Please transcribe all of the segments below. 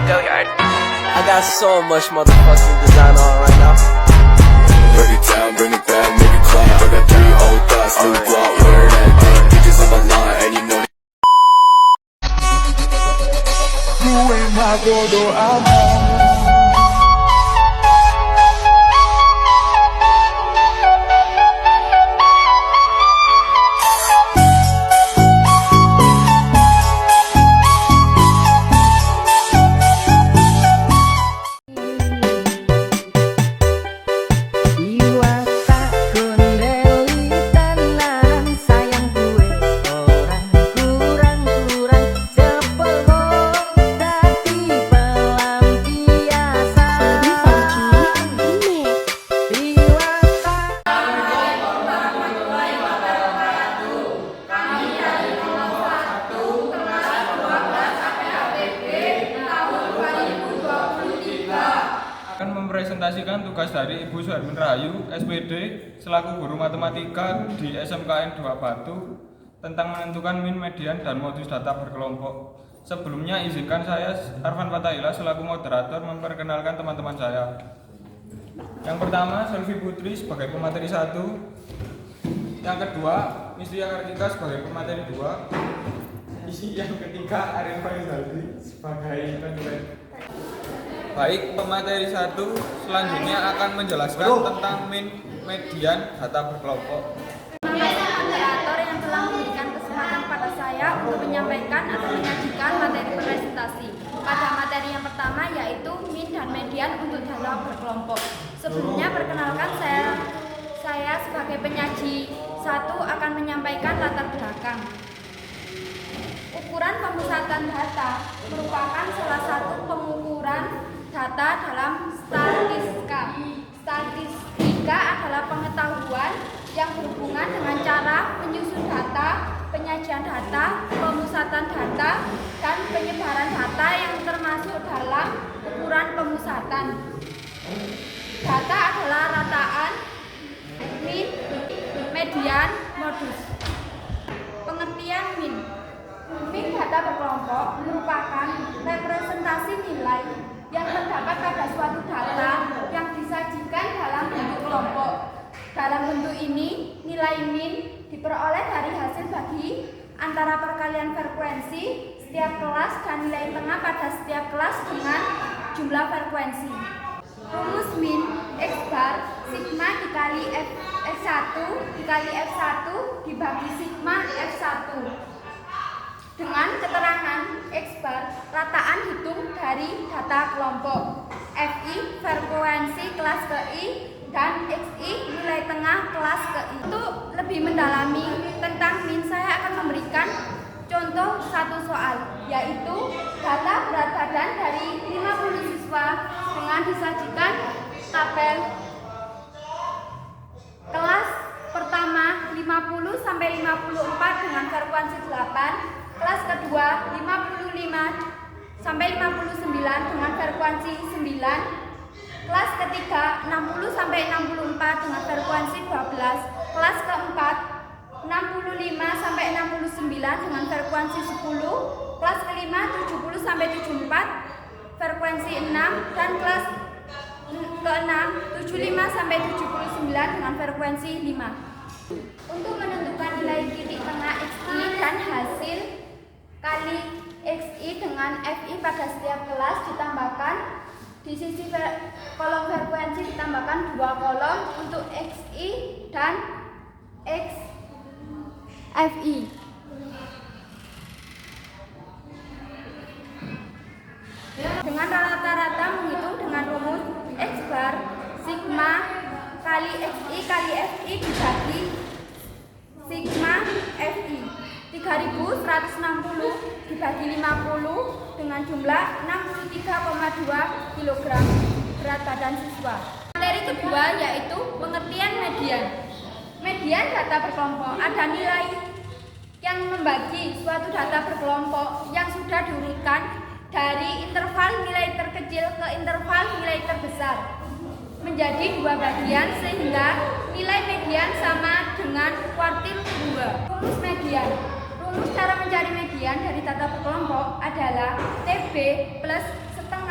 Go yard. I got so much motherfucking design on right now. Break it down, bring it back, make it clap. I got 3 old thoughts, new guap, wear that thing. Bitches on my line, and you know You ain't my godo, I'm akan mempresentasikan tugas dari Ibu Suharmin Rahayu, SPD, selaku guru matematika di SMKN 2 Batu tentang menentukan min, median, dan modus data berkelompok. Sebelumnya izinkan saya, Arfan Fatahila, selaku moderator memperkenalkan teman-teman saya. Yang pertama, Selvi Putri sebagai pemateri 1. Yang kedua, Mistia Kartika sebagai pemateri 2. Yang ketiga, Arif Faizaldi sebagai penilai. Baik, pemateri 1 selanjutnya akan menjelaskan tentang min, median, data berkelompok. Moderator yang telah memberikan kesempatan pada saya untuk menyampaikan atau menyajikan materi presentasi. Pada materi yang pertama yaitu min dan median untuk data berkelompok. Sebelumnya perkenalkan saya sebagai penyaji 1 akan menyampaikan latar belakang. Ukuran pemusatan data merupakan salah satu pengukuran data dalam statistika. Statistika adalah pengetahuan yang berhubungan dengan cara menyusun data, penyajian data, pemusatan data, dan penyebaran data yang termasuk dalam ukuran pemusatan. Data adalah rataan, min, median, modus. Pengertian min. Min data berkelompok merupakan representasi nilai yang terdapat pada suatu data yang disajikan dalam bentuk kelompok. Dalam bentuk ini, nilai min diperoleh dari hasil bagi antara perkalian frekuensi setiap kelas dan nilai tengah pada setiap kelas dengan jumlah frekuensi. Rumus min X bar sigma dikali F1 dikali F1 dibagi sigma F1. Dengan keterangan X bar rataan hitung dari data kelompok, Fi frekuensi kelas ke I, dan Xi nilai tengah kelas ke I. Untuk lebih mendalami tentang min, saya akan memberikan contoh satu soal, yaitu data berat badan dari 50 siswa dengan disajikan tabel kelas pertama 50 sampai 54 dengan frekuensi 8. Kelas kedua 55 sampai 59 dengan frekuensi 9. Kelas ketiga 60 sampai 64 dengan frekuensi 12. Kelas keempat 65 sampai 69 dengan frekuensi 10. Kelas kelima 70 sampai 74 frekuensi 6, dan kelas keenam 75 sampai 79 dengan frekuensi 5. Untuk menentukan nilai titik tengah Xi dan hasil kali Xi dengan Fi pada setiap kelas ditambahkan di sisi kolom frekuensi ditambahkan 2 kolom untuk Xi dan Xfi. Dengan rata-rata menghitung dengan rumus X bar sigma kali Xi kali Fi dibagi sigma Fi. 3160 dibagi 50 dengan jumlah 63,2 kg berat badan siswa. Materi kedua yaitu pengertian median. Median data berkelompok ada nilai yang membagi suatu data berkelompok yang sudah diurutkan dari interval nilai terkecil ke interval nilai terbesar menjadi 2 bagian sehingga nilai median sama dengan kuartil 2. Rumus median. Rumus cara mencari median dari data berkelompok adalah TB plus setengah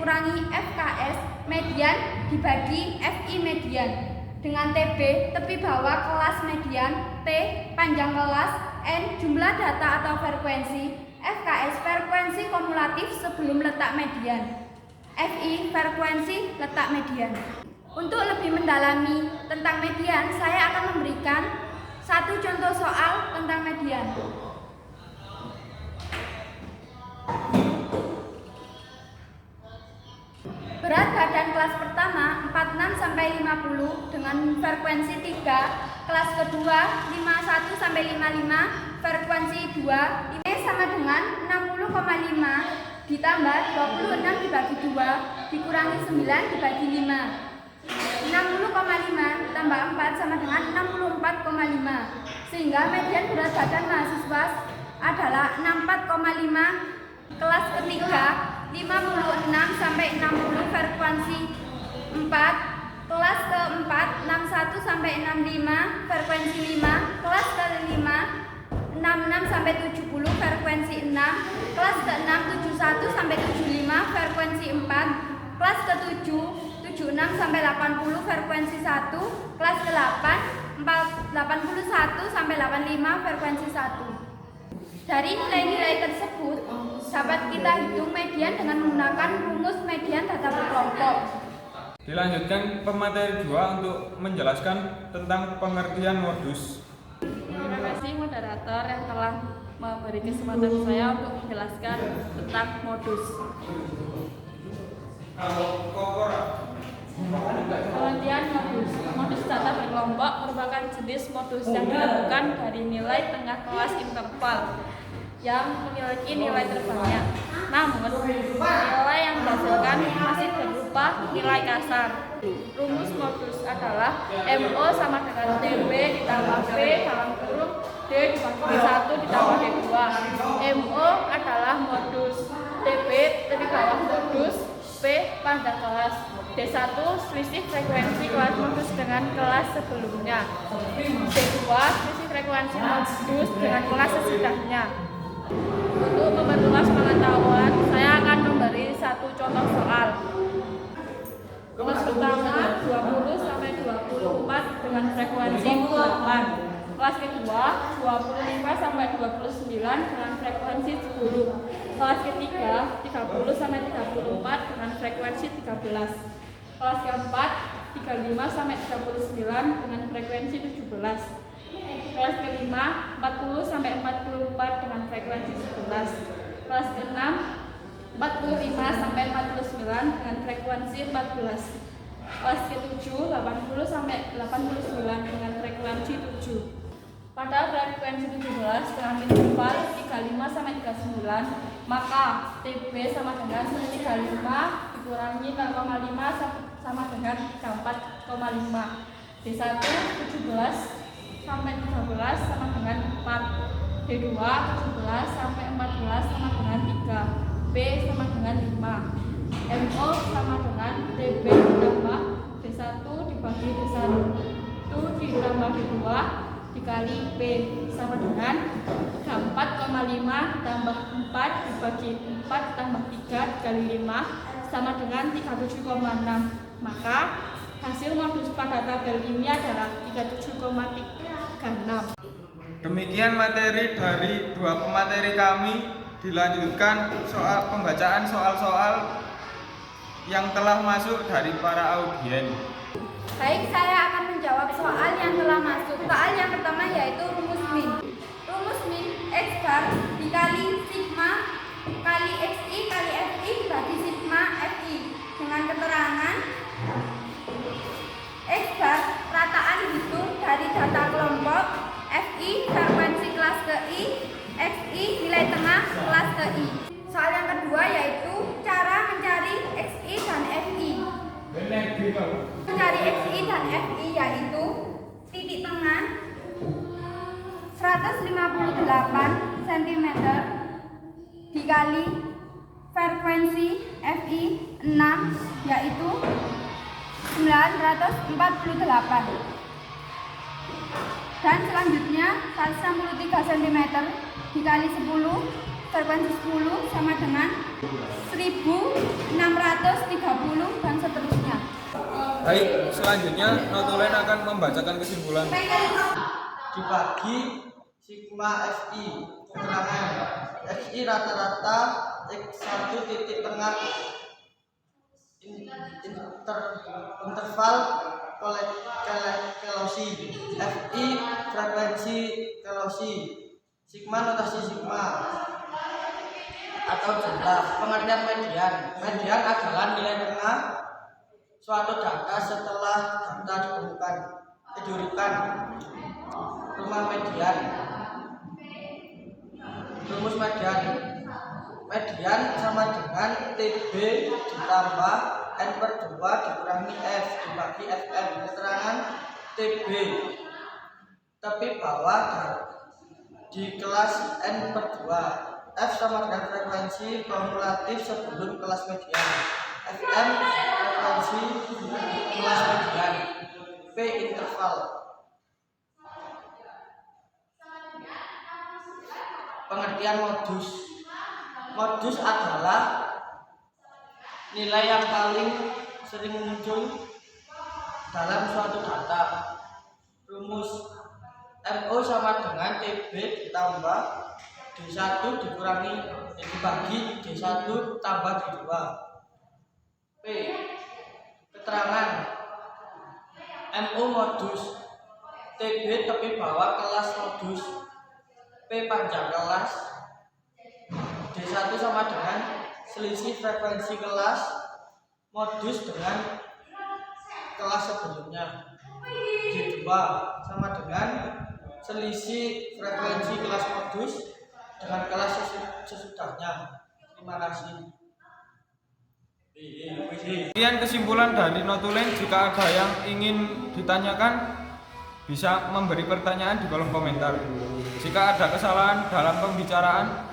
dikurangi FKS median dibagi FI median dengan TB tepi bawah kelas median, T panjang kelas, N jumlah data atau frekuensi, FKS frekuensi kumulatif sebelum letak median, FI frekuensi letak median. Untuk lebih mendalami tentang median, saya akan memberikan satu contoh soal tentang median. Berat badan kelas pertama 46 sampai 50 dengan frekuensi 3, kelas kedua 51 sampai 55 frekuensi 2, ini sama dengan 60,5 ditambah 26 dibagi 2 dikurangi 9 dibagi 5. 60,5 tambah 4 sama dengan 64,5, sehingga median berat badan mahasiswa adalah 64,5. Kelas ketiga 56 sampai 60 frekuensi 4, kelas keempat 61 sampai 65 frekuensi 5, kelas kelima 66 sampai 70 frekuensi 6, kelas ke-6 71 sampai 75 frekuensi 4, kelas ke-7 76 sampai 80 frekuensi 1, kelas ke-8 81 sampai 85 frekuensi 1. Dari nilai-nilai tersebut dapat kita hitung median dengan menggunakan rumus median data berkelompok. Dilanjutkan pemateri 2 untuk menjelaskan tentang pengertian modus. Terima kasih moderator yang telah memberi kesempatan saya untuk menjelaskan tentang modus. Pengertian modus. Modus data berkelompok merupakan jenis modus yang ditentukan dari nilai tengah kelas interval yang memiliki nilai terbanyak. Namun, nilai yang dihasilkan masih berupa nilai kasar. Rumus modus adalah MO sama dengan TB ditambah P dalam kurung D dibagi 1 ditambah D2. MO adalah modus, TB lebih bawah modus, P panjang kelas, D1 selisih frekuensi kelas modus dengan kelas sebelumnya, D2 selisih frekuensi modus dengan kelas sesudahnya. Untuk memperluas pengetahuan, saya akan memberi satu contoh soal. Kelas pertama 20 sampai 24 dengan frekuensi 8. Kelas kedua 25 sampai 29 dengan frekuensi 10. Kelas ketiga 30 sampai 34 dengan frekuensi 13. Kelas keempat 35 sampai 39 dengan frekuensi 17. Kelas kelima 40 sampai 44 dengan frekuensi 11. Kelas keenam 45 sampai 49 dengan frekuensi 14. Kelas ke-7 80 sampai 89 dengan frekuensi 7. Pada frekuensi 17 dengan interval 35 sampai 39, maka TB sama dengan 35 dikurangi 0,5 sama dengan 34,5. D1 17 sampai 13 sama dengan 4, D2 17 sampai 14 sama dengan 3, P sama dengan 5, MO sama dengan TB ditambah D1 dibagi D1 ditambah D2 dikali P sama dengan 34,5 tambah 4 dibagi 4 tambah 3 dikali 5 sama dengan 37,6. Maka hasil modus pada tabel ini adalah 37,36. Demikian materi dari 2 pemateri kami. Dilanjutkan soal pembacaan soal-soal yang telah masuk dari para audien. Baik, saya akan menjawab soal yang telah masuk. Soal yang pertama yaitu rumus min. Rumus min X bar dikali sigma kali XI kali FI dibagi sigma FI dengan keterangan X bar rataan dihitung dari data kelompok, FI frekuensi kelas ke I, XI nilai tengah kelas ke I. Soal yang kedua yaitu cara mencari XI dan FI. Mencari XI dan FI yaitu titik tengah 158 cm dikali frekuensi FI 6 yaitu 948, dan selanjutnya 163 cm dikali 10 frekuensi 10 sama dengan 1630 dan seterusnya. Baik, selanjutnya notulen akan membacakan kesimpulan. Dibagi sigma FI. Keterangan FI rata-rata X1 titik tengah interval kelosi. FI frekuensi kelosi. Sigma notasi sigma atau jumlah. Pengertian median. Median adalah nilai tengah suatu data setelah data didirikan. Rumah median. Rumus median. Median sama dengan TB ditambah N per 2 dikurangi F dibagi FM. Keterangan TB tepi bawah di kelas N per 2. F sama dengan frekuensi kumulatif sebelum kelas median. FM frekuensi kelas median. P interval. Pengertian modus. Modus adalah nilai yang paling sering muncul dalam suatu data. Rumus MO sama dengan TB ditambah D1 dibagi D1 tambah D2. P. Keterangan MO modus. TB tepi bawah kelas modus. P panjang kelas. D1 sama dengan selisih frekuensi kelas modus dengan kelas sebelumnya. D2 sama dengan selisih frekuensi kelas modus dengan kelas sesudahnya. Terima kasih. Sekian kesimpulan dari notulen. Jika ada yang ingin ditanyakan, bisa memberi pertanyaan di kolom komentar. Jika ada kesalahan dalam pembicaraan,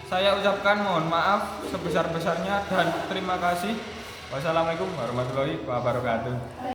saya ucapkan mohon maaf sebesar-besarnya dan terima kasih. Wassalamualaikum warahmatullahi wabarakatuh.